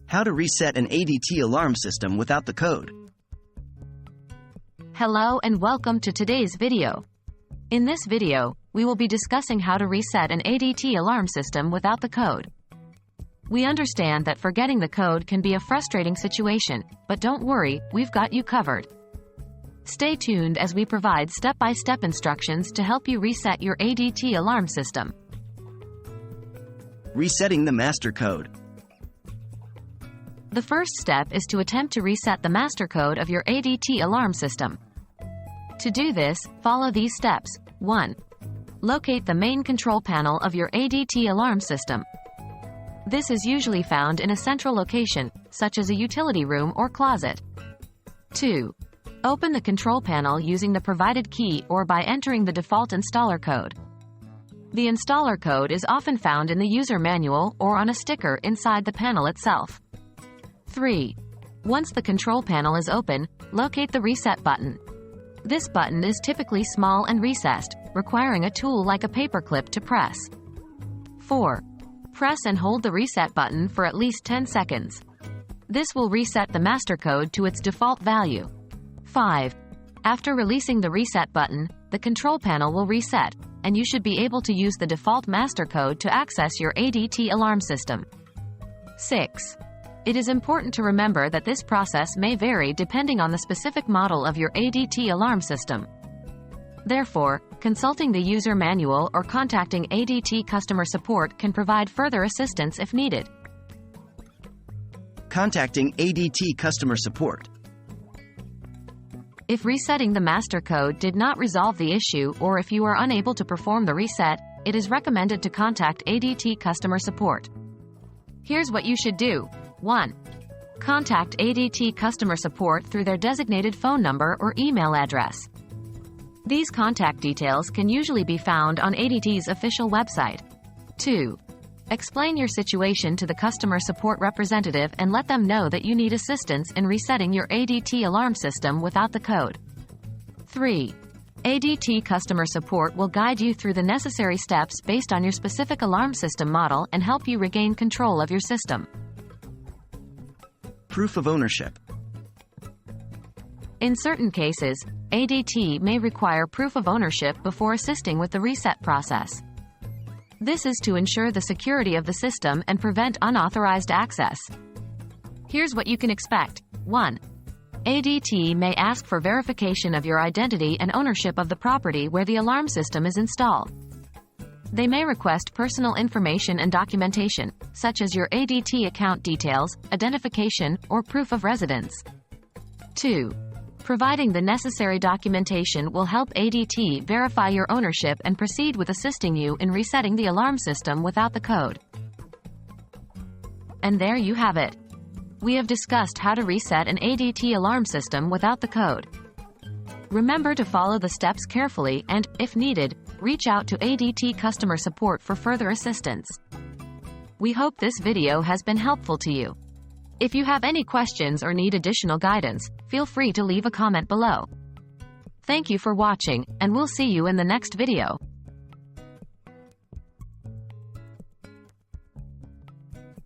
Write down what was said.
How to reset an ADT alarm system without the code. Hello and welcome to today's video. In this video, we will be discussing how to reset an ADT alarm system without the code. We understand that forgetting the code can be a frustrating situation, but don't worry, we've got you covered. Stay tuned as we provide step-by-step instructions to help you reset your ADT alarm system. Resetting the master code. The first step is to attempt to reset the master code of your ADT alarm system. To do this, follow these steps. 1. Locate the main control panel of your ADT alarm system. This is usually found in a central location, such as a utility room or closet. 2. Open the control panel using the provided key or by entering the default installer code. The installer code is often found in the user manual or on a sticker inside the panel itself. 3. Once the control panel is open, locate the reset button. This button is typically small and recessed, requiring a tool like a paperclip to press. 4. Press and hold the reset button for at least 10 seconds. This will reset the master code to its default value. 5. After releasing the reset button, the control panel will reset, and you should be able to use the default master code to access your ADT alarm system. 6. It is important to remember that this process may vary depending on the specific model of your ADT alarm system. Therefore, consulting the user manual or contacting ADT customer support can provide further assistance if needed. Contacting ADT customer support. If resetting the master code did not resolve the issue or if you are unable to perform the reset, it is recommended to contact ADT customer support. Here's what you should do. 1. Contact ADT customer support through their designated phone number or email address. These contact details can usually be found on ADT's official website. 2. Explain your situation to the customer support representative and let them know that you need assistance in resetting your ADT alarm system without the code. 3. ADT customer support will guide you through the necessary steps based on your specific alarm system model and help you regain control of your system. Proof of ownership. In certain cases, ADT may require proof of ownership before assisting with the reset process. This is to ensure the security of the system and prevent unauthorized access. Here's what you can expect. 1. ADT may ask for verification of your identity and ownership of the property where the alarm system is installed. They may request personal information and documentation, such as your ADT account details, identification, or proof of residence. 2. Providing the necessary documentation will help ADT verify your ownership and proceed with assisting you in resetting the alarm system without the code. And there you have it. We have discussed how to reset an ADT alarm system without the code. Remember to follow the steps carefully and, if needed, reach out to ADT customer support for further assistance. We hope this video has been helpful to you. If you have any questions or need additional guidance, feel free to leave a comment below. Thank you for watching, and we'll see you in the next video.